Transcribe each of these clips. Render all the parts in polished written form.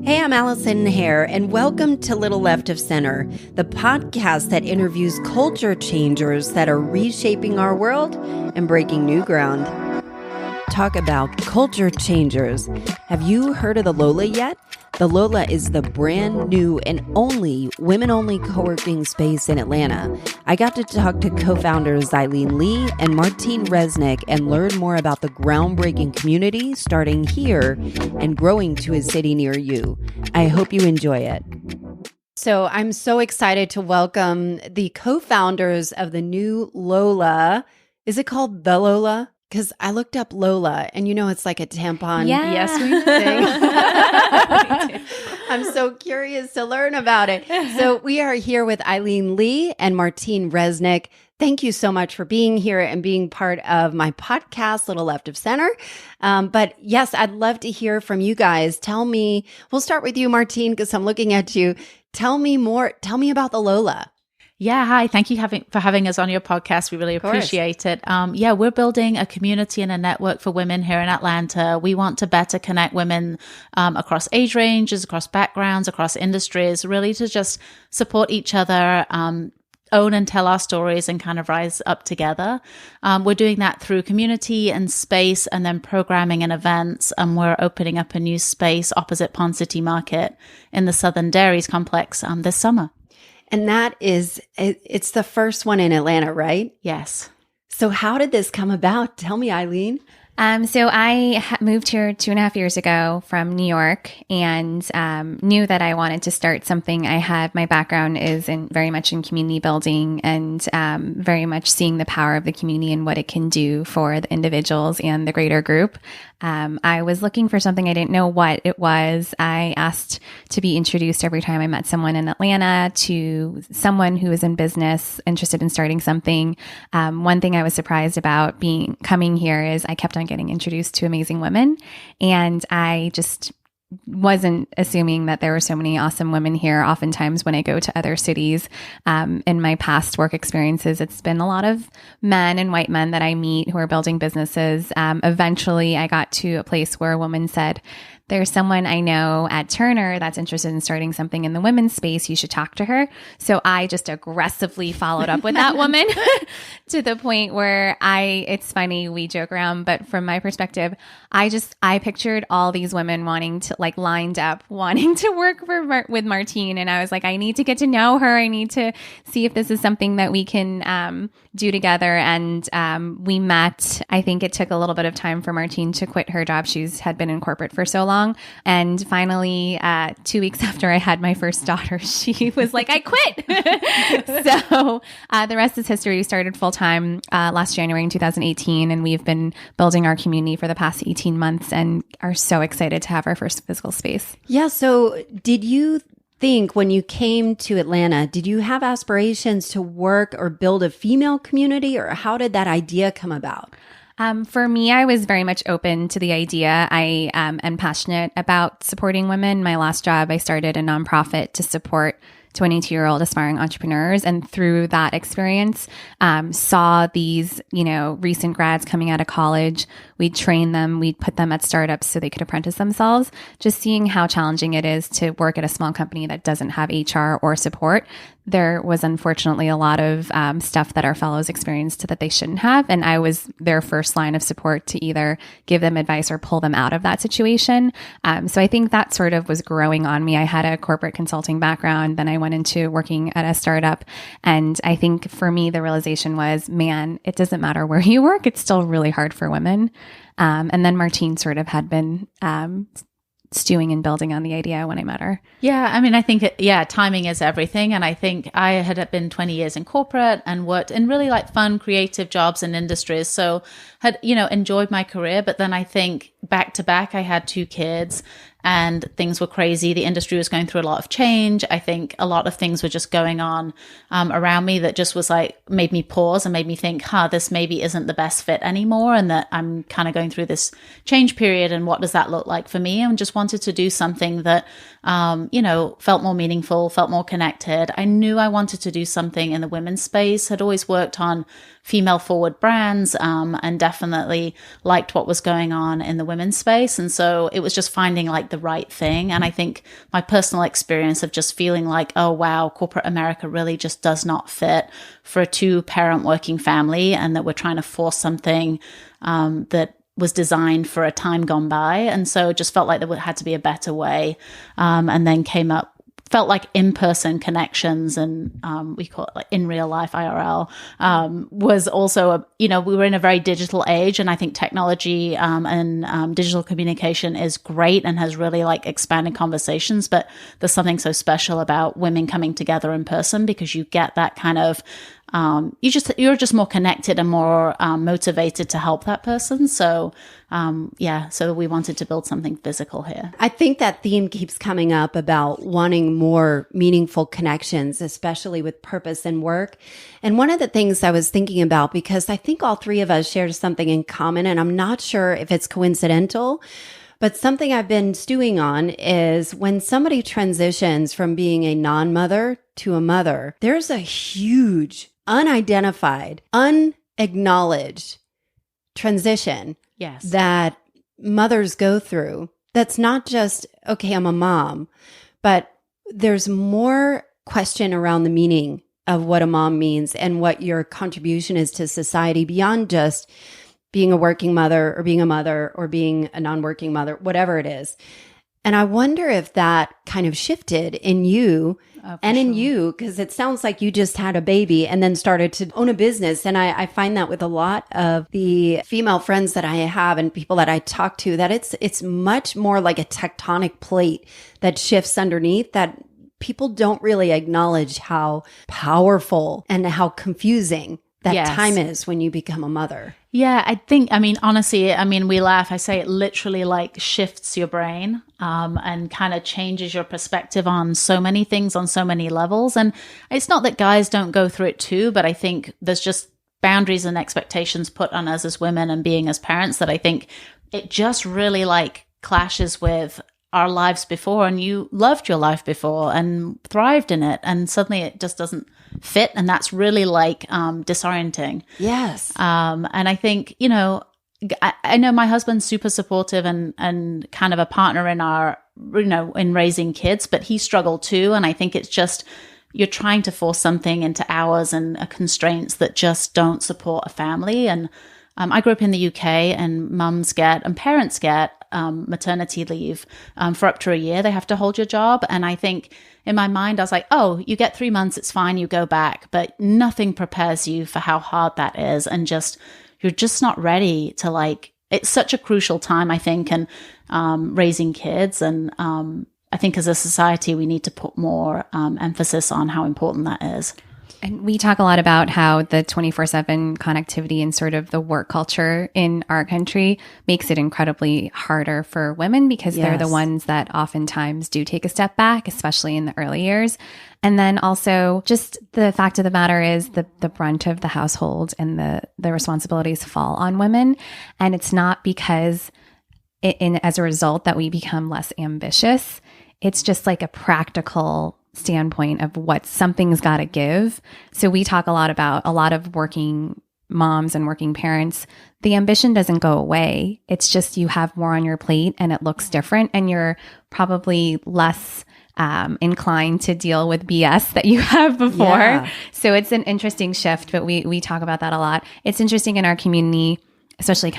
Hey, I'm Allison here, and welcome to Little Left of Center, the podcast that interviews culture changers that are reshaping our world and breaking new ground. Talk about culture changers. Have you heard of the Lola yet? The Lola is the brand new and only women-only co-working space in Atlanta. I got to talk to co-founders Eileen Lee and Martine Resnick and learn more about the groundbreaking community starting here and growing to a city near you. I hope you enjoy it. So I'm so excited to welcome the co-founders of the new Lola. Is it called The Lola? Because I looked up Lola, and you know it's like a tampon Yes, we thing. I'm so curious to learn about it. So we are here with Eileen Lee and Martine Resnick. Thank you so much for being here and being part of my podcast, Little Left of Center. But yes, I'd love to hear from you guys. Tell me, we'll start with you, Martine, because I'm looking at you. Tell me more. Tell me about the Lola. Yeah, hi. Thank you for having us on your podcast. We really appreciate it. We're building a community and a network for women here in Atlanta. We want to better connect women across age ranges, across backgrounds, across industries, really to just support each other, own and tell our stories and kind of rise up together. We're doing that through community and space and then programming and events. We're opening up a new space opposite Pond City Market in the Southern Dairies complex this summer. And that is, it's the first one in Atlanta, right? Yes. So how did this come about? Tell me, Eileen. So I moved here 2.5 years ago from New York and knew that I wanted to start something. My background is very much in community building and very much seeing the power of the community and what it can do for the individuals and the greater group. I was looking for something. I didn't know what it was. I asked to be introduced every time I met someone in Atlanta to someone who was in business, interested in starting something. One thing I was surprised about coming here is I kept on getting introduced to amazing women, and I just wasn't assuming that there were so many awesome women here. Oftentimes when I go to other cities, in my past work experiences, it's been a lot of men and white men that I meet who are building businesses. Eventually I got to a place where a woman said, "There's someone I know at Turner that's interested in starting something in the women's space. You should talk to her." So I just aggressively followed up with that woman to the point where it's funny, we joke around, but from my perspective, I pictured all these women lined up, wanting to work with Martine. And I was like, I need to get to know her. I need to see if this is something that we can do together. And we met. I think it took a little bit of time for Martine to quit her job. Had been in corporate for so long. And finally, 2 weeks after I had my first daughter, she was like, I quit. So the rest is history. We started full-time last January in 2018, and we've been building our community for the past 18 months and are so excited to have our first physical space. Yeah. So did you think when you came to Atlanta, did you have aspirations to work or build a female community, or how did that idea come about? For me, I was very much open to the idea. I am passionate about supporting women. My last job, I started a nonprofit to support 22-year-old aspiring entrepreneurs. And through that experience, saw these, recent grads coming out of college. We'd train them. We'd put them at startups so they could apprentice themselves. Just seeing how challenging it is to work at a small company that doesn't have HR or support. There was unfortunately a lot of stuff that our fellows experienced that they shouldn't have. And I was their first line of support to either give them advice or pull them out of that situation. So I think that sort of was growing on me. I had a corporate consulting background. Then I went into working at a startup. And I think for me, the realization was, man, it doesn't matter where you work. It's still really hard for women. And then Martine sort of had been stewing and building on the idea when I met her. Yeah, I mean, I think, timing is everything. And I think I had been 20 years in corporate and worked in really fun, creative jobs and industries. So had, enjoyed my career. But then I think back to back, I had 2 kids and things were crazy. The industry was going through a lot of change. I think a lot of things were just going on around me that just was made me pause and made me think, this maybe isn't the best fit anymore. And that I'm kind of going through this change period. And what does that look like for me? And just wanted to do something that, felt more meaningful, felt more connected. I knew I wanted to do something in the women's space, had always worked on female forward brands, and definitely liked what was going on in the women's space. And so it was just finding like the right thing. And I think my personal experience of just feeling like, oh, wow, corporate America really just does not fit for a 2-parent working family, and that we're trying to force something that was designed for a time gone by. And so just felt like there had to be a better way. And then felt like in-person connections, and we call it like in real life IRL, was also we were in a very digital age, and I think technology and digital communication is great and has really like expanded conversations, but there's something so special about women coming together in person, because you get that kind of you're just more connected and more motivated to help that person. So so we wanted to build something physical here. I think that theme keeps coming up about wanting more meaningful connections, especially with purpose and work. And one of the things I was thinking about, because I think all three of us share something in common, and I'm not sure if it's coincidental, but something I've been stewing on is when somebody transitions from being a non-mother to a mother, there's a huge, unidentified, unacknowledged transition that mothers go through. That's not just, okay, I'm a mom, but there's more question around the meaning of what a mom means and what your contribution is to society beyond just being a working mother or being a mother or being a non-working mother, whatever it is. And I wonder if that kind of shifted in you in you, because it sounds like you just had a baby and then started to own a business. And I find that with a lot of the female friends that I have and people that I talk to, that it's much more like a tectonic plate that shifts underneath, that people don't really acknowledge how powerful and how confusing that time is when you become a mother. Yeah, honestly, we laugh. I say it literally like shifts your brain and kind of changes your perspective on so many things on so many levels. And it's not that guys don't go through it too, but I think there's just boundaries and expectations put on us as women and being as parents that I think it just really like clashes with our lives before, and you loved your life before and thrived in it, and suddenly it just doesn't fit, and that's really like disorienting. Yes. And I think I know my husband's super supportive and kind of a partner in our in raising kids, but he struggled too, and I think it's just you're trying to force something into hours and constraints that just don't support a family. And I grew up in the UK, and parents get maternity leave for up to a year. They have to hold your job. And I think in my mind, I was like, oh, you get 3 months, it's fine, you go back. But nothing prepares you for how hard that is. And you're just not ready to it's such a crucial time, I think, and raising kids. And I think as a society, we need to put more emphasis on how important that is. And we talk a lot about how the 24/7 connectivity and sort of the work culture in our country makes it incredibly harder for women, because they're the ones that oftentimes do take a step back, especially in the early years. And then also just the fact of the matter is the brunt of the household and the responsibilities fall on women. And it's not because as a result that we become less ambitious. It's just like a practical standpoint of what something's got to give. So we talk a lot about a lot of working moms and working parents. The ambition doesn't go away. It's just you have more on your plate and it looks different, and you're probably less inclined to deal with BS that you have before. Yeah. So it's an interesting shift, but we talk about that a lot. It's interesting in our community, especially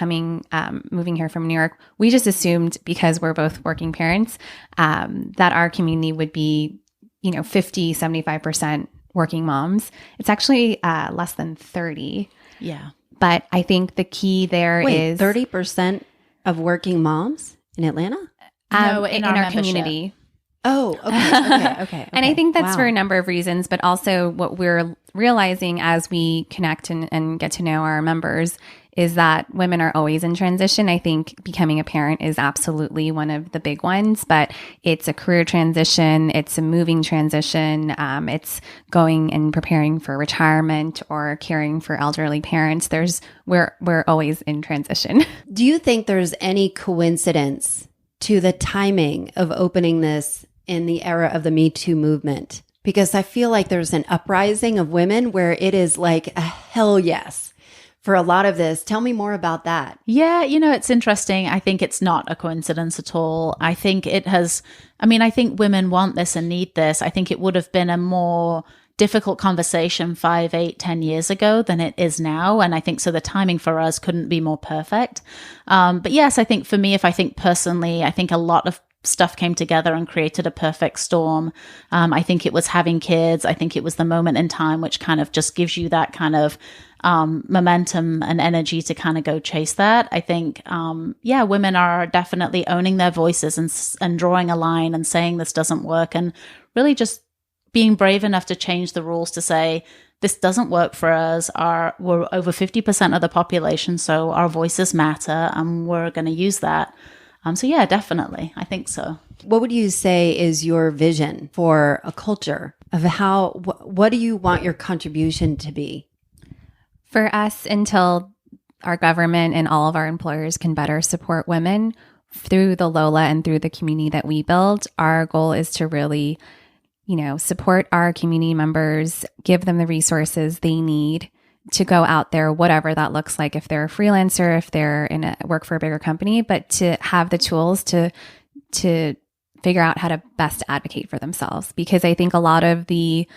moving here from New York. We just assumed, because we're both working parents, that our community would be 50, 75% working moms. It's actually less than 30. Yeah. But I think the key there is 30% of working moms in Atlanta? No, in our community. Oh, okay. And I think that's for a number of reasons, but also what we're realizing as we connect and get to know our members is that women are always in transition. I think becoming a parent is absolutely one of the big ones, but it's a career transition, it's a moving transition, it's going and preparing for retirement or caring for elderly parents. We're always in transition. Do you think there's any coincidence to the timing of opening this in the era of the Me Too movement? Because I feel like there's an uprising of women where it is like a hell yes for a lot of this. Tell me more about that. Yeah, it's interesting. I think it's not a coincidence at all. I think I think women want this and need this. I think it would have been a more difficult conversation 5, 8, 10 years ago than it is now. And I think so the timing for us couldn't be more perfect. But yes, I think for me, if I think personally, I think a lot of stuff came together and created a perfect storm. I think it was having kids. I think it was the moment in time, which kind of just gives you that kind of momentum and energy to kind of go chase that. I think, women are definitely owning their voices and drawing a line and saying this doesn't work, and really just being brave enough to change the rules to say, this doesn't work for us. We're over 50% of the population, so our voices matter, and we're going to use that. So yeah, definitely. I think so. What would you say is your vision for a culture of what do you want your contribution to be? For us, until our government and all of our employers can better support women through the Lola and through the community that we build, our goal is to really, support our community members, give them the resources they need to go out there, whatever that looks like, if they're a freelancer, if they're work for a bigger company, but to have the tools to figure out how to best advocate for themselves. Because I think a lot of the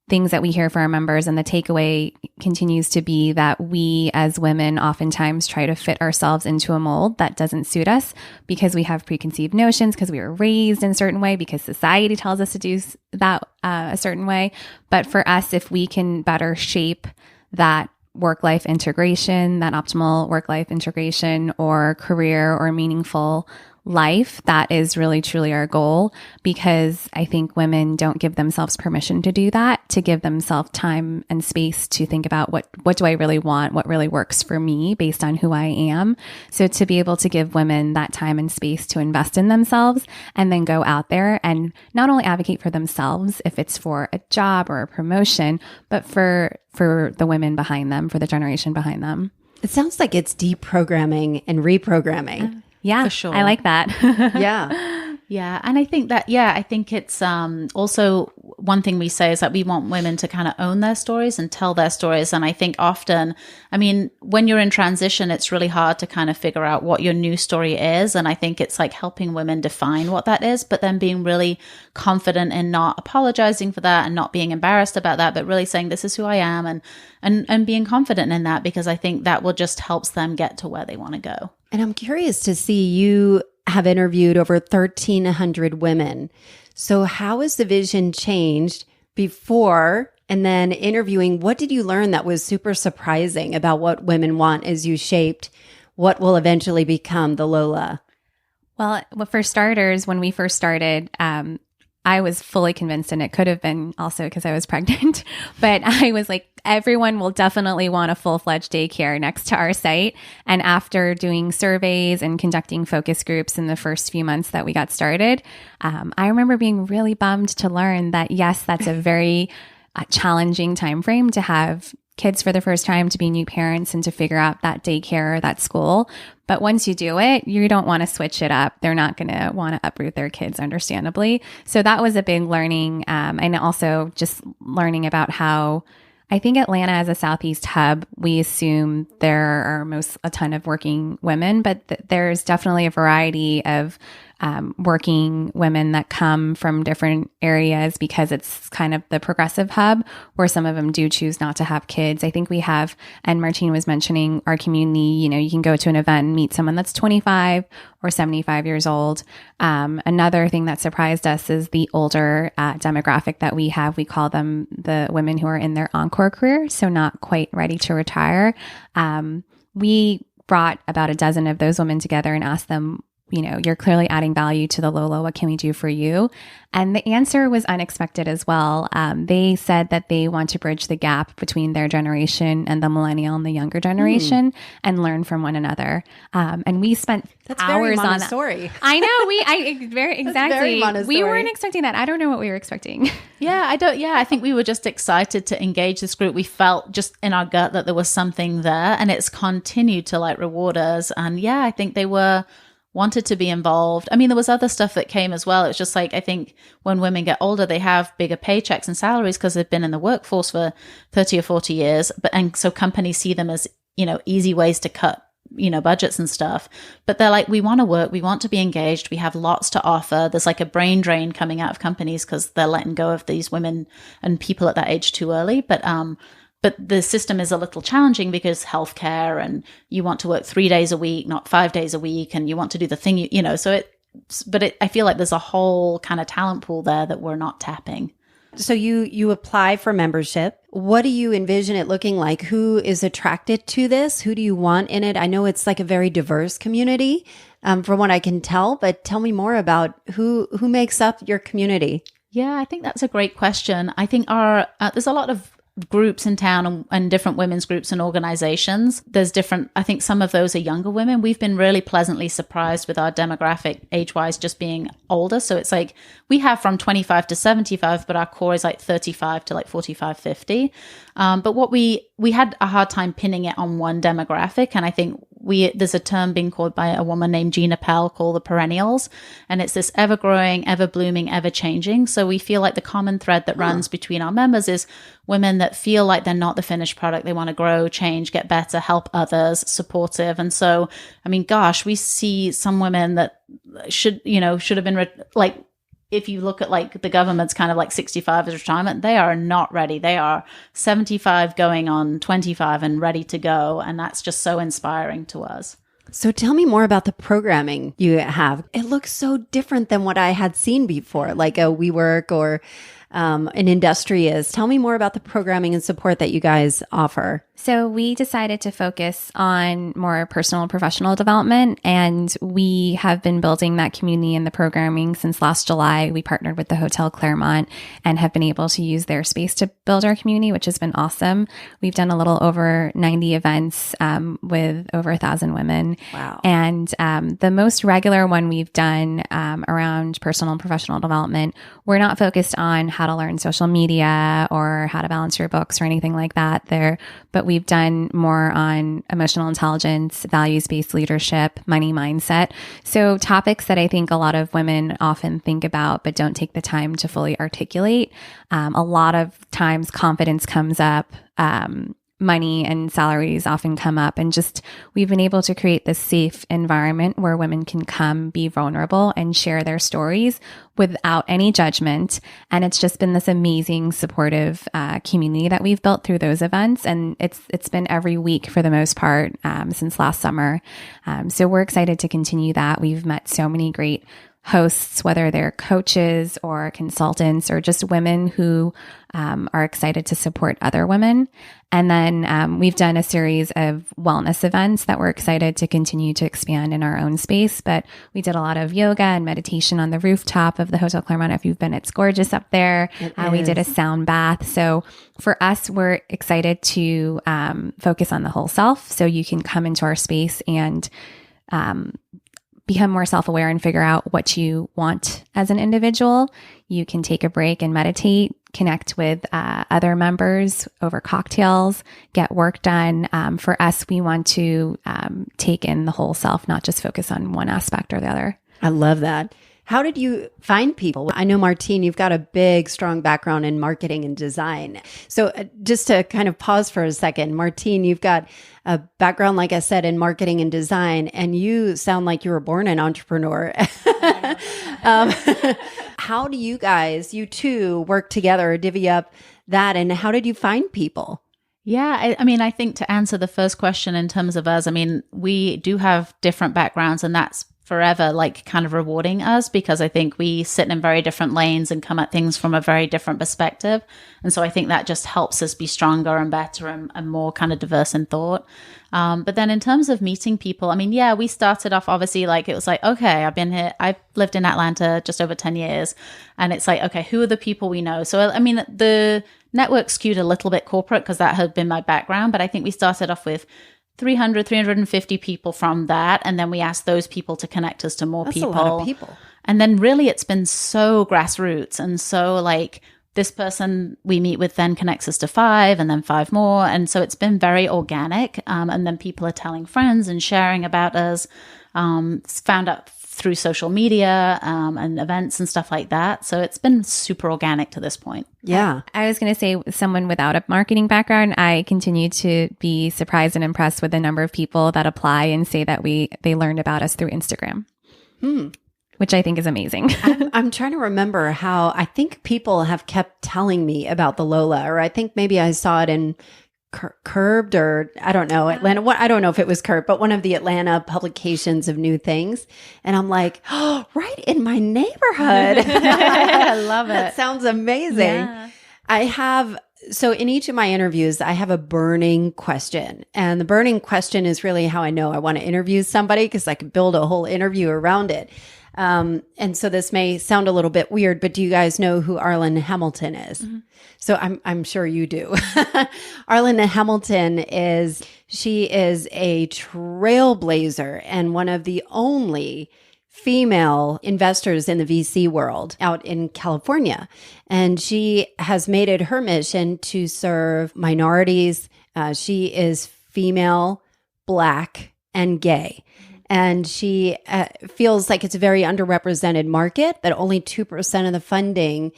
things that we hear from our members and the takeaway continues to be that we as women oftentimes try to fit ourselves into a mold that doesn't suit us because we have preconceived notions, because we were raised in a certain way, because society tells us to do that a certain way. But for us, if we can better shape that work-life integration, that optimal work-life integration or career or meaningful life, that is really truly our goal, because I think women don't give themselves permission to do that, to give themselves time and space to think about what do I really want, what really works for me based on who I am. So to be able to give women that time and space to invest in themselves and then go out there and not only advocate for themselves if it's for a job or a promotion, but for the women behind them, for the generation behind them. It sounds like it's deprogramming and reprogramming. Yeah, for sure. I like that. Yeah. Yeah. And I think it's also one thing we say is that we want women to kind of own their stories and tell their stories. And I think often, when you're in transition, it's really hard to kind of figure out what your new story is. And I think it's like helping women define what that is, but then being really confident in not apologizing for that and not being embarrassed about that, but really saying, this is who I am, and being confident in that, because I think that will just helps them get to where they want to go. And I'm curious to see, you have interviewed over 1,300 women. So how has the vision changed before and then interviewing? What did you learn that was super surprising about what women want as you shaped what will eventually become the Lola? Well, for starters, when we first started, I was fully convinced, and it could have been also because I was pregnant, but I was like, everyone will definitely want a full-fledged daycare next to our site. And after doing surveys and conducting focus groups in the first few months that we got started, I remember being really bummed to learn that, yes, that's a very challenging time frame to have kids for the first time, to be new parents and to figure out that daycare or that school. But once you do it, you don't want to switch it up. They're not going to want to uproot their kids, understandably. So that was a big learning. And also just learning about how I think Atlanta as a Southeast hub, we assume there are a ton of working women, but there's definitely a variety of working women that come from different areas, because it's kind of the progressive hub where some of them do choose not to have kids. I think we have, and Martine was mentioning our community, you can go to an event and meet someone that's 25 or 75 years old. Another thing that surprised us is the older demographic that we have. We call them the women who are in their encore career, so not quite ready to retire. We brought about a dozen of those women together and asked them, you're clearly adding value to the Lola. What can we do for you? And the answer was unexpected as well. They said that they want to bridge the gap between their generation and the millennial and the younger generation and learn from one another. And we spent hours on that. I know. Exactly. We weren't expecting that. I don't know what we were expecting. I think we were just excited to engage this group. We felt just in our gut that there was something there, and it's continued to reward us. And I think they wanted to be involved. There was other stuff that came as well. It's just I think when women get older, they have bigger paychecks and salaries because they've been in the workforce for 30 or 40 years. And so companies see them as easy ways to cut budgets and stuff. But they're like, we want to work, we want to be engaged, we have lots to offer. There's like a brain drain coming out of companies because they're letting go of these women and people at that age too early. But the system is a little challenging because healthcare, and you want to work 3 days a week, not 5 days a week, and you want to do the thing, I feel like there's a whole kind of talent pool there that we're not tapping. So you apply for membership. What do you envision it looking like? Who is attracted to this? Who do you want in it? I know it's like a very diverse community, from what I can tell, but tell me more about who makes up your community. Yeah, I think that's a great question. I think there's a lot of groups in town and different women's groups and organizations. I think some of those are younger women. We've been really pleasantly surprised with our demographic age-wise just being older. So it's like we have from 25 to 75, but our core is like 35 to like 45, 50. But what we had a hard time pinning it on one demographic. And I think there's a term being called by a woman named Gina Pell called the perennials. And it's this ever growing, ever blooming, ever changing. So we feel like the common thread that runs between our members is women that feel like they're not the finished product. They want to grow, change, get better, help others, supportive. And so, I mean, gosh, we see some women that should have been like, if you look at like the government's kind of like 65 as retirement, they are not ready. They are 75 going on 25 and ready to go. And that's just so inspiring to us. So tell me more about the programming you have. It looks so different than what I had seen before, like a WeWork or an Industrious. Tell me more about the programming and support that you guys offer. So we decided to focus on more personal and professional development, and we have been building that community and the programming since last July. We partnered with the Hotel Claremont and have been able to use their space to build our community, which has been awesome. We've done a little over 90 events with over 1,000 women. Wow. And the most regular one we've done around personal and professional development, we're not focused on how to learn social media or how to balance your books or anything like that there, but we've done more on emotional intelligence, values-based leadership, money mindset. So topics that I think a lot of women often think about but don't take the time to fully articulate. A lot of times confidence comes up, money and salaries often come up, and just we've been able to create this safe environment where women can come, be vulnerable, and share their stories without any judgment. And it's just been this amazing supportive community that we've built through those events, and it's been every week for the most part since last summer. So we're excited to continue that. We've met so many great hosts, whether they're coaches or consultants or just women who are excited to support other women. And then we've done a series of wellness events that we're excited to continue to expand in our own space. But we did a lot of yoga and meditation on the rooftop of the Hotel Claremont. If you've been, it's gorgeous up there. We did a sound bath. So for us, we're excited to focus on the whole self. So you can come into our space and become more self-aware and figure out what you want as an individual. You can take a break and meditate, connect with other members over cocktails, get work done. For us, we want to take in the whole self, not just focus on one aspect or the other. I love that. How did you find people? I know, Martine, you've got a big, strong background in marketing and design. So just to kind of pause for a second, Martine, you've got a background, like I said, in marketing and design, and you sound like you were born an entrepreneur. How do you two work together, divvy up that, and how did you find people? Yeah, I mean, I think to answer the first question in terms of us, I mean, we do have different backgrounds, and that's forever like kind of rewarding us because I think we sit in very different lanes and come at things from a very different perspective. And so I think that just helps us be stronger and better and more kind of diverse in thought. But then in terms of meeting people, I mean, yeah, we started off obviously like, it was like, okay, I've been here. I've lived in Atlanta just over 10 years. And it's like, okay, who are the people we know? So, I mean, the network skewed a little bit corporate because that had been my background. But I think we started off with 350 people from that. And then we asked those people to connect us to more people. That's a lot of people. And then really it's been so grassroots. And so like this person we meet with then connects us to 5 and then 5 more. And so it's been very organic. And then people are telling friends and sharing about us. Found out through social media and events and stuff like that. So it's been super organic to this point. Yeah. I was going to say, someone without a marketing background, I continue to be surprised and impressed with the number of people that apply and say that they learned about us through Instagram, which I think is amazing. I'm trying to remember how I think people have kept telling me about the Lola, or I think maybe I saw it in Curbed, or I don't know, Atlanta. I don't know if it was Curbed, but one of the Atlanta publications of new things. And I'm like, oh, right in my neighborhood. I love it. That sounds amazing. Yeah. So in each of my interviews, I have a burning question. And the burning question is really how I know I want to interview somebody, because I could build a whole interview around it. And so this may sound a little bit weird, but do you guys know who Arlen Hamilton is? Mm-hmm. So I'm sure you do. Arlen Hamilton is a trailblazer and one of the only female investors in the VC world out in California. And she has made it her mission to serve minorities. She is female, Black, and gay. And she feels like it's a very underrepresented market, that only 2% of the funding,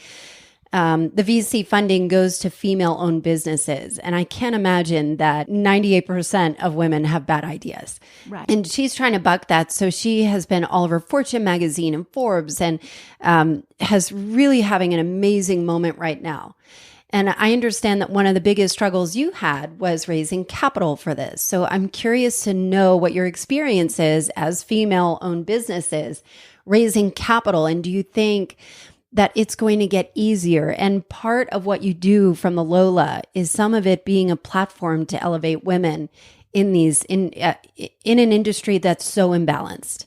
the VC funding, goes to female-owned businesses. And I can't imagine that 98% of women have bad ideas. Right. And she's trying to buck that. So she has been all over Fortune magazine and Forbes, and has really having an amazing moment right now. And I understand that one of the biggest struggles you had was raising capital for this. So I'm curious to know what your experience is as female-owned businesses raising capital. And do you think that it's going to get easier? And part of what you do from the Lola is some of it being a platform to elevate women in an industry that's so imbalanced.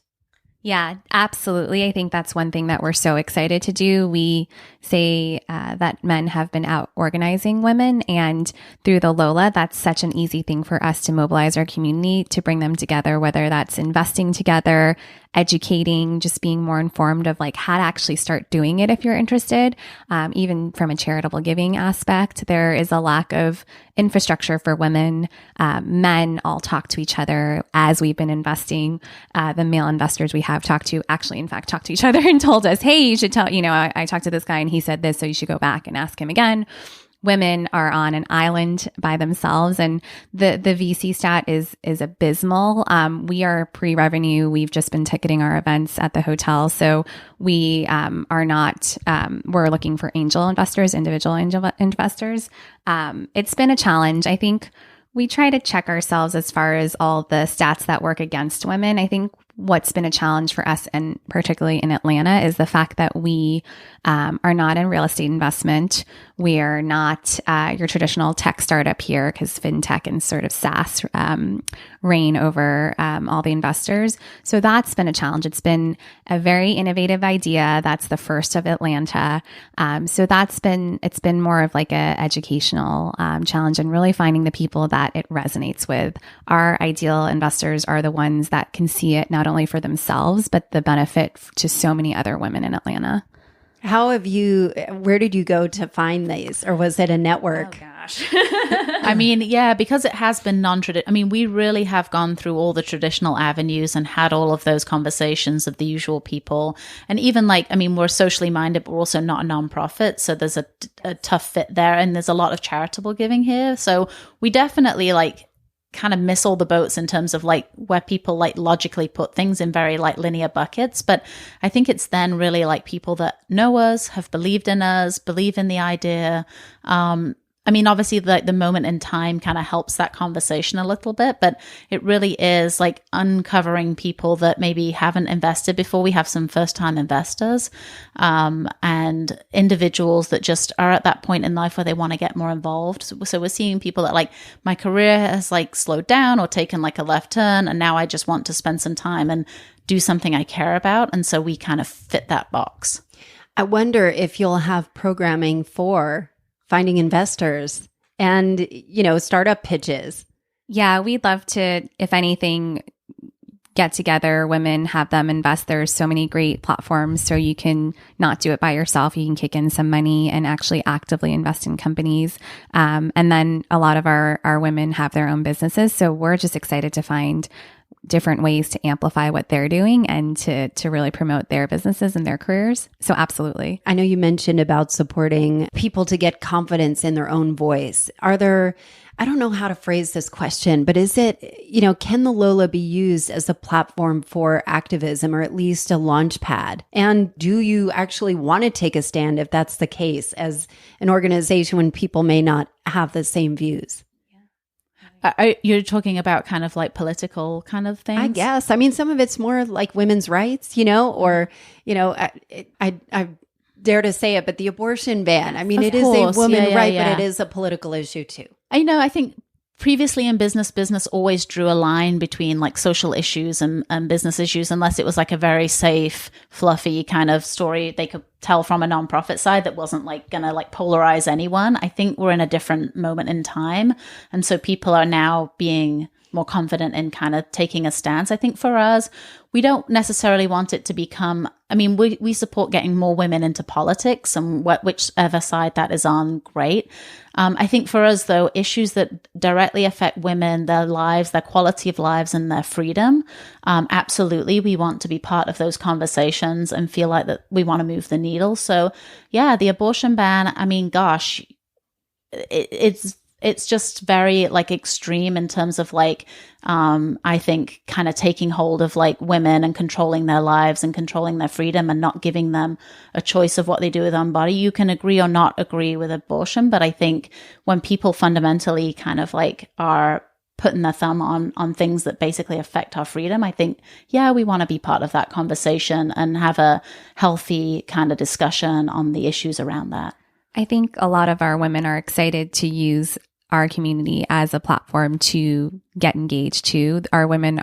Yeah, absolutely. I think that's one thing that we're so excited to do. We say that men have been out organizing women, and through the Lola, that's such an easy thing for us to mobilize our community, to bring them together, whether that's investing together, educating, just being more informed of like how to actually start doing it if you're interested. Even from a charitable giving aspect, there is a lack of infrastructure for women. Men all talk to each other as we've been investing. The male investors we have talked to actually, in fact, talked to each other and told us, hey, you should tell, I talked to this guy and he said this, so you should go back and ask him again. Women are on an island by themselves, and the VC stat is abysmal. We are pre-revenue. We've just been ticketing our events at the hotel, so we are not. We're looking for angel investors, individual angel investors. It's been a challenge. I think we try to check ourselves as far as all the stats that work against women. I think what's been a challenge for us, and particularly in Atlanta, is the fact that we are not in real estate investment. We are not your traditional tech startup here, because fintech and sort of SaaS reign over all the investors. So that's been a challenge. It's been a very innovative idea. That's the first of Atlanta. So it's been more of like a educational challenge, and really finding the people that it resonates with. Our ideal investors are the ones that can see it not only for themselves, but the benefit to so many other women in Atlanta. Where did you go to find these? Or was it a network? Oh, gosh. I mean, yeah, because it has been non-traditional. I mean, we really have gone through all the traditional avenues and had all of those conversations of the usual people. And even we're socially minded, but we're also not a nonprofit. So there's a tough fit there. And there's a lot of charitable giving here. So we definitely kind of miss all the boats in terms of where people logically put things in very linear buckets. But I think it's then really people that know us, have believed in us, believe in the idea. I mean, obviously the moment in time kind of helps that conversation a little bit, but it really is uncovering people that maybe haven't invested before. We have some first time investors, and individuals that just are at that point in life where they want to get more involved. So we're seeing people that my career has slowed down or taken a left turn, and now I just want to spend some time and do something I care about. And so we kind of fit that box. I wonder if you'll have programming for finding investors and, startup pitches. Yeah, we'd love to, if anything, get together women, have them invest. There's so many great platforms, so you can not do it by yourself. You can kick in some money and actually actively invest in companies. And then a lot of our women have their own businesses. So we're just excited to find different ways to amplify what they're doing and to really promote their businesses and their careers. So absolutely. I know you mentioned about supporting people to get confidence in their own voice. Are there, I don't know how to phrase this question, but is it, can the Lola be used as a platform for activism or at least a launch pad? And do you actually want to take a stand if that's the case as an organization when people may not have the same views? You're talking about kind of like political kind of things? I guess. I mean, some of it's more like women's rights, or, I dare to say it, but the abortion ban. I mean, it is a woman right, but it is a political issue too. I think previously in business always drew a line between like social issues and business issues, unless it was like a very safe, fluffy kind of story they could tell from a nonprofit side that wasn't like gonna like polarize anyone. I think we're in a different moment in time. And so people are now being more confident in kind of taking a stance. I think for us, we don't necessarily want it to become, we support getting more women into politics and whichever side that is on, great. I think for us though, issues that directly affect women, their lives, their quality of lives and their freedom, absolutely we want to be part of those conversations and feel like that we want to move the needle. So yeah, the abortion ban, gosh, it's just very like extreme in terms of like, I think kind of taking hold of like women and controlling their lives and controlling their freedom and not giving them a choice of what they do with their own body. You can agree or not agree with abortion, but I think when people fundamentally kind of like are putting their thumb on things that basically affect our freedom, I think, yeah, we want to be part of that conversation and have a healthy kind of discussion on the issues around that. I think a lot of our women are excited to use our community as a platform to get engaged too. Our women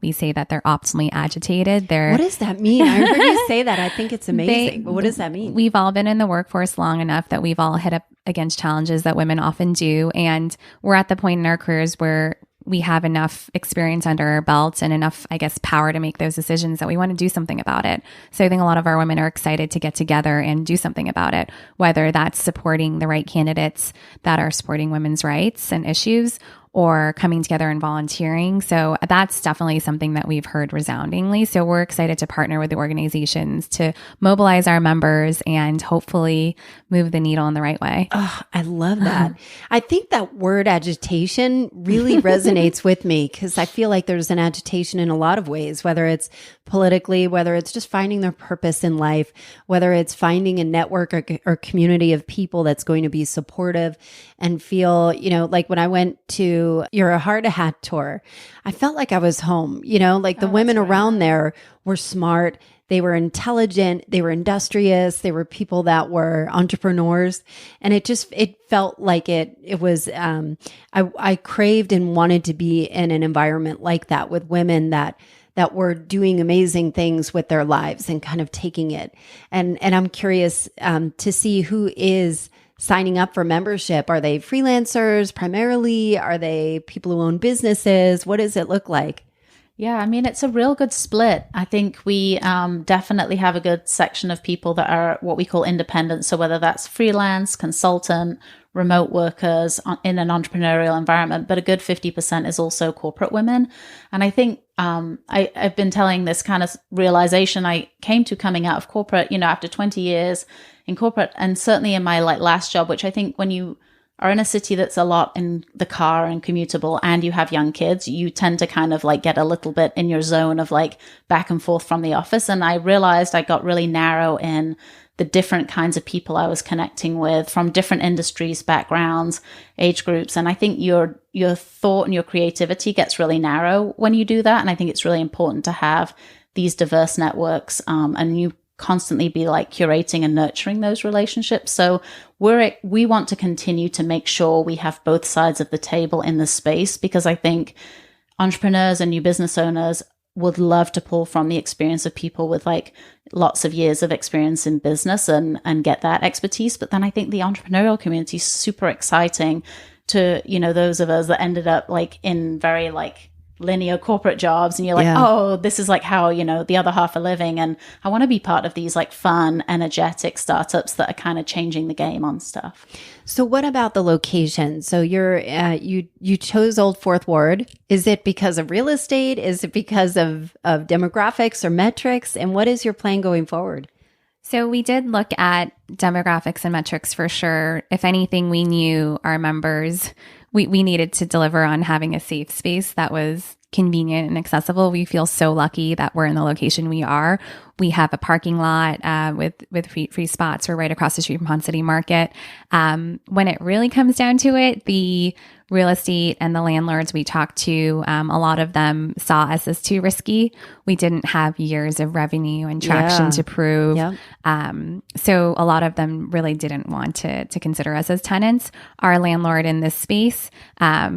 we say that they're optimally agitated. What does that mean? I heard you say that. I think it's amazing. But what does that mean? We've all been in the workforce long enough that we've all hit up against challenges that women often do. And we're at the point in our careers where we have enough experience under our belt and enough, power to make those decisions that we want to do something about it. So I think a lot of our women are excited to get together and do something about it, whether that's supporting the right candidates that are supporting women's rights and issues or coming together and volunteering. So that's definitely something that we've heard resoundingly. So we're excited to partner with the organizations to mobilize our members and hopefully move the needle in the right way. Oh, I love that. I think that word agitation really resonates with me because I feel like there's an agitation in a lot of ways, whether it's politically, whether it's just finding their purpose in life, whether it's finding a network or community of people that's going to be supportive and feel, like when I went to You're a Hard Hat tour, I felt like I was home, the women around there were smart. They were intelligent. They were industrious. They were people that were entrepreneurs. And it felt like it was, I craved and wanted to be in an environment like that with women that were doing amazing things with their lives and kind of taking it. And I'm curious to see who is signing up for membership. Are they freelancers primarily? Are they people who own businesses? What does it look like? Yeah, it's a real good split. I think we definitely have a good section of people that are what we call independent. So whether that's freelance, consultant, remote workers in an entrepreneurial environment, but a good 50% is also corporate women. And I think I've been telling this kind of realization I came to coming out of corporate, after 20 years in corporate, and certainly in my last job, which I think when you are in a city that's a lot in the car and commutable and you have young kids, you tend to kind of get a little bit in your zone of back and forth from the office. And I realized I got really narrow in the different kinds of people I was connecting with from different industries, backgrounds, age groups. And I think your thought and your creativity gets really narrow when you do that. And I think it's really important to have these diverse networks and you constantly be curating and nurturing those relationships. So we want to continue to make sure we have both sides of the table in the space, because I think entrepreneurs and new business owners would love to pull from the experience of people with lots of years of experience in business and get that expertise. But then I think the entrepreneurial community is super exciting to, those of us that ended up in very linear corporate jobs, and you're like, oh, this is like how, the other half are living. And I want to be part of these like fun, energetic startups that are kind of changing the game on stuff. So what about the location? So you chose Old Fourth Ward. Is it because of real estate? Is it because of demographics or metrics? And what is your plan going forward? So we did look at demographics and metrics for sure. If anything, we knew our members, we needed to deliver on having a safe space that was convenient and accessible. We feel so lucky that we're in the location we are. We have a parking lot with free spots. We're right across the street from Pond City Market. When it really comes down to it, the real estate and the landlords we talked to, a lot of them saw us as too risky. We didn't have years of revenue and traction to prove. Yep. So a lot of them really didn't want to consider us as tenants. Our landlord in this space,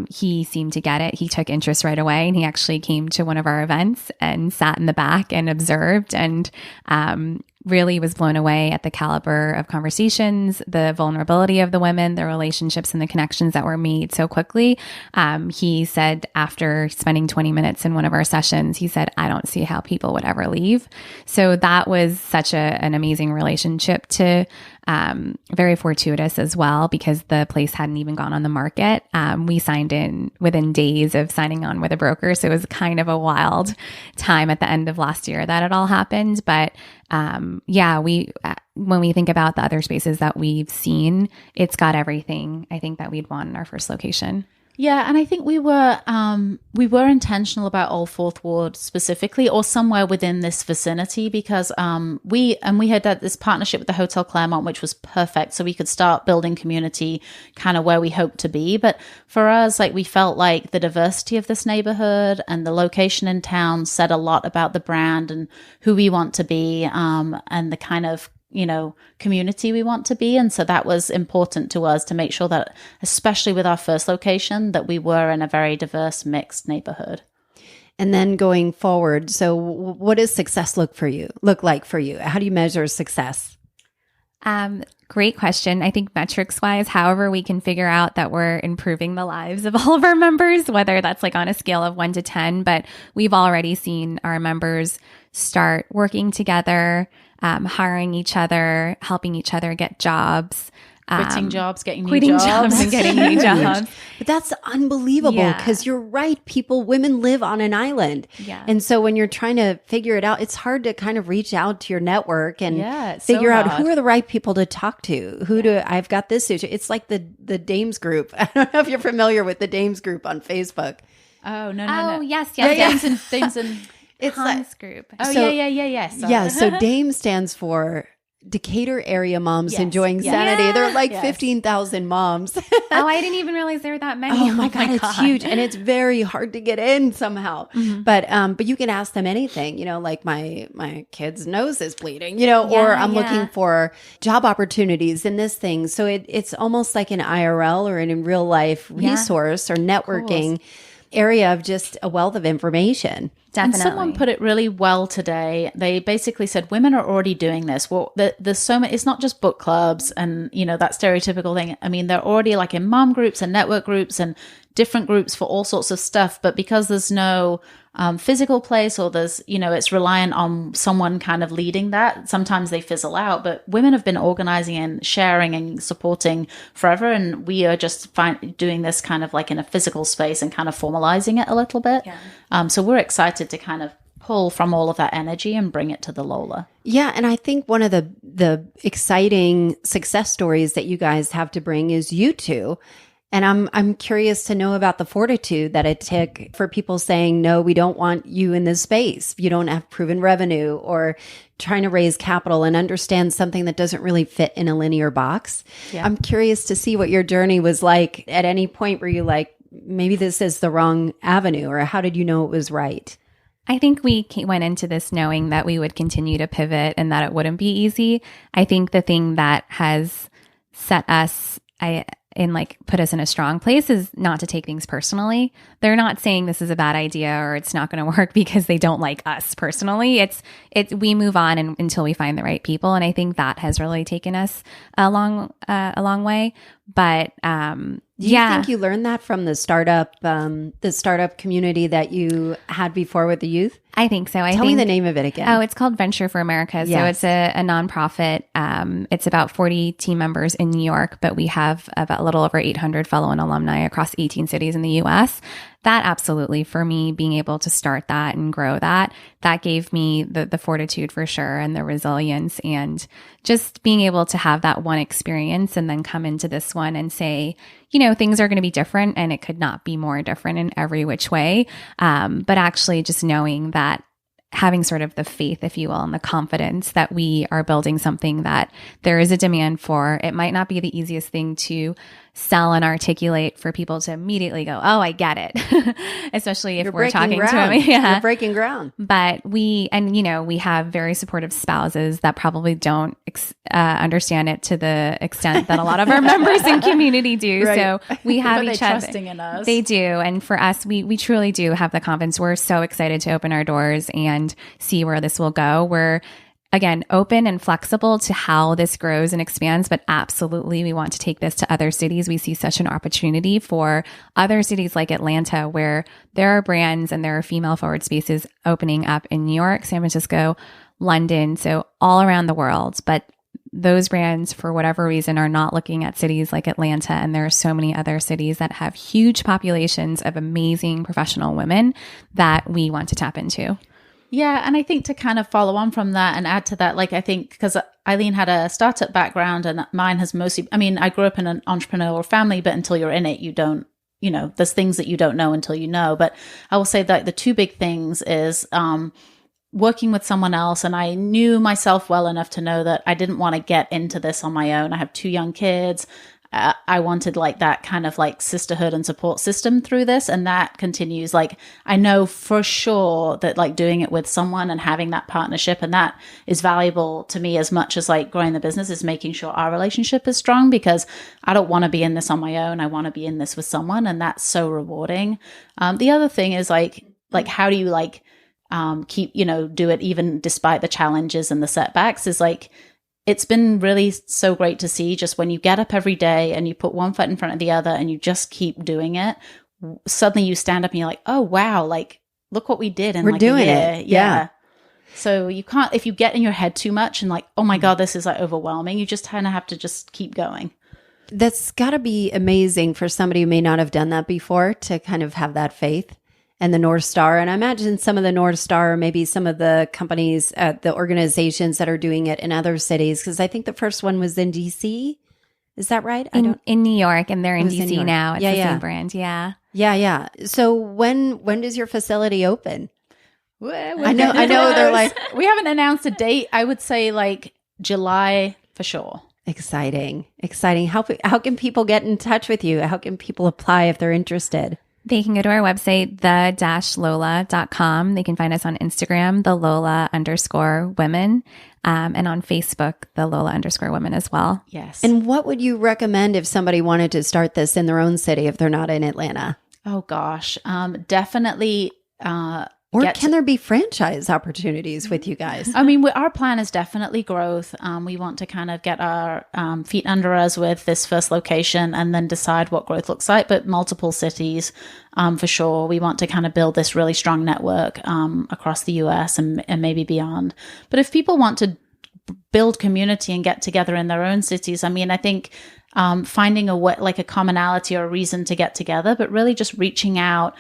he seemed to get it. He took interest right away, and he actually came to one of our events and sat in the back and observed, and really was blown away at the caliber of conversations, the vulnerability of the women, the relationships and the connections that were made so quickly. He said after spending 20 minutes in one of our sessions, he said, I don't see how people would ever leave. So that was such an amazing relationship to very fortuitous as well, because the place hadn't even gone on the market. We signed in within days of signing on with a broker. So it was kind of a wild time at the end of last year that it all happened. But when we think about the other spaces that we've seen, it's got everything I think that we'd want in our first location. Yeah, and I think we were intentional about Old Fourth Ward specifically, or somewhere within this vicinity, because we had this partnership with the Hotel Claremont, which was perfect, so we could start building community kind of where we hoped to be. But for us, like, we felt like the diversity of this neighborhood and the location in town said a lot about the brand and who we want to be, and the kind of community we want to be. And so that was important to us to make sure that, especially with our first location, that we were in a very diverse, mixed neighborhood. And then going forward, so what does success look like for you? How do you measure success? Great question. I think metrics wise, however we can figure out that we're improving the lives of all of our members, whether that's like on a scale of 1 to 10, but we've already seen our members start working together, hiring each other, helping each other get jobs. Quitting jobs, getting new jobs and getting new jobs. But that's unbelievable, because you're right. Women live on an island. Yeah. And so when you're trying to figure it out, it's hard to kind of reach out to your network and figure out who are the right people to talk to. I've got this issue. It's like the Dames group. I don't know if you're familiar with the Dames group on Facebook. Oh, no. Oh, yes. Dames and it's Hans group. Oh, so, yeah. Sorry. Yeah. So DAME stands for Decatur Area Moms Enjoying Sanity. Yeah. There are like 15,000 moms. Oh, I didn't even realize there were that many. Oh my God, it's huge. And it's very hard to get in somehow. Mm-hmm. But you can ask them anything, like my kid's nose is bleeding, or I'm looking for job opportunities in this thing. So it's almost like an IRL or in real life resource or networking area of just a wealth of information. Definitely. And someone put it really well today. They basically said women are already doing this. Well, there's so many. It's not just book clubs and that stereotypical thing. I mean, they're already like in mom groups and network groups and different groups for all sorts of stuff. But because there's no physical place, or there's it's reliant on someone kind of leading that, sometimes they fizzle out. But women have been organizing and sharing and supporting forever, and we are just doing this kind of like in a physical space and kind of formalizing it a little bit. So we're excited to kind of pull from all of that energy and bring it to the Lola. Yeah, and I think one of the exciting success stories that you guys have to bring is you two. And I'm curious to know about the fortitude that it took for people saying, no, we don't want you in this space. You don't have proven revenue, or trying to raise capital and understand something that doesn't really fit in a linear box. Yeah. I'm curious to see what your journey was like. At any point were you like, maybe this is the wrong avenue, or how did you know it was right? I think we went into this knowing that we would continue to pivot and that it wouldn't be easy. I think the thing that has set us put us in a strong place is not to take things personally. They're not saying this is a bad idea or it's not going to work because they don't like us personally. We move on until we find the right people. And I think that has really taken us a long way. But Do you think you learned that from the startup community that you had before with the youth? I think so. Tell me the name of it again. Oh, it's called Venture for America. So it's a nonprofit. It's about 40 team members in New York, but we have about a little over 800 fellow and alumni across 18 cities in the U.S. That absolutely, for me, being able to start that and grow that gave me the fortitude for sure, and the resilience, and just being able to have that one experience and then come into this one and say, things are going to be different, and it could not be more different in every which way. But actually just knowing that, having sort of the faith, if you will, and the confidence that we are building something that there is a demand for. It might not be the easiest thing to sell and articulate for people to immediately go, oh, I get it. Especially if we're talking to them. Yeah. You're breaking ground. But we have very supportive spouses that probably don't understand it to the extent that a lot of our members in community do. Right. So we have each other. Trusting in us. They do. And for us, we truly do have the confidence. We're so excited to open our doors and see where this will go. We're, again, open and flexible to how this grows and expands, but absolutely we want to take this to other cities. We see such an opportunity for other cities like Atlanta, where there are brands and there are female forward spaces opening up in New York, San Francisco, London, so all around the world. But those brands, for whatever reason, are not looking at cities like Atlanta. And there are so many other cities that have huge populations of amazing professional women that we want to tap into. Yeah. And I think to kind of follow on from that and add to that, I think because Eileen had a startup background and mine has mostly, I grew up in an entrepreneurial family, but until you're in it, you don't, there's things that you don't know until you know. But I will say that the two big things is working with someone else. And I knew myself well enough to know that I didn't want to get into this on my own. I have 2 young kids. I wanted that kind of sisterhood and support system through this. And that continues. I know for sure that doing it with someone and having that partnership, and that is valuable to me as much as growing the business, is making sure our relationship is strong, because I don't want to be in this on my own. I want to be in this with someone. And that's so rewarding. The other thing is how do you keep, do it even despite the challenges and the setbacks, is it's been really so great to see, just when you get up every day and you put one foot in front of the other and you just keep doing it, suddenly you stand up and you're like, oh, wow, look what we did in We're doing a year. it. Yeah. So you can't, if you get in your head too much and oh my God, this is overwhelming, you just kind of have to just keep going. That's got to be amazing for somebody who may not have done that before, to kind of have that faith and the North Star. And I imagine some of the North Star, maybe some of the companies, the organizations that are doing it in other cities, because I think the first one was in DC. Is that right? In New York, and they're in DC now. It's the same brand. Yeah. Yeah. So when does your facility open? I know they're we haven't announced a date. I would say July for sure. Exciting. How can people get in touch with you? How can people apply if they're interested? They can go to our website, the-lola.com. They can find us on Instagram, the Lola_women, and on Facebook, the Lola_women as well. Yes. And what would you recommend if somebody wanted to start this in their own city if they're not in Atlanta? Oh gosh, definitely. Or can there be franchise opportunities with you guys? Our plan is definitely growth. We want to kind of get our feet under us with this first location and then decide what growth looks like, but multiple cities for sure. We want to kind of build this really strong network across the US and maybe beyond. But if people want to build community and get together in their own cities, I think finding a commonality or a reason to get together, but really just reaching out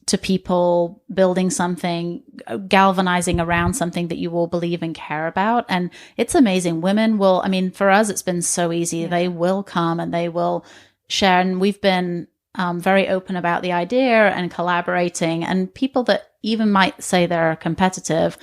to people, building something, galvanizing around something that you all believe and care about. And it's amazing. Women will, for us, it's been so easy. Yeah. They will come and they will share. And we've been very open about the idea and collaborating. And people that even might say they're competitive,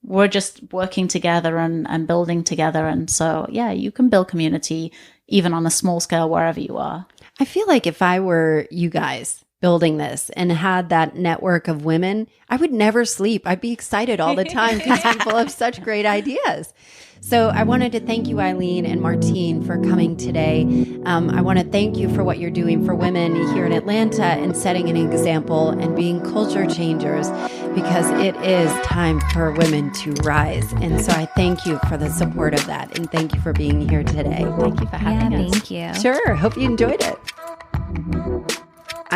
we're just working together and building together. And so, yeah, you can build community even on a small scale wherever you are. I feel like if I were you guys building this and had that network of women, I would never sleep. I'd be excited all the time because people have such great ideas. So I wanted to thank you, Eileen and Martine, for coming today. I want to thank you for what you're doing for women here in Atlanta and setting an example and being culture changers, because it is time for women to rise. And so I thank you for the support of that. And thank you for being here today. Thank you for having us. Thank you. Sure. Hope you enjoyed it.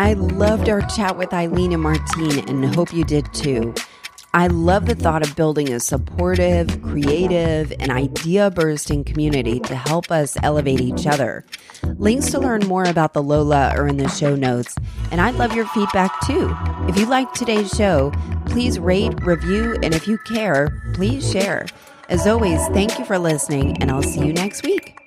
I loved our chat with Eileen and Martine and hope you did too. I love the thought of building a supportive, creative, and idea-bursting community to help us elevate each other. Links to learn more about the Lola are in the show notes, and I'd love your feedback too. If you liked today's show, please rate, review, and if you care, please share. As always, thank you for listening, and I'll see you next week.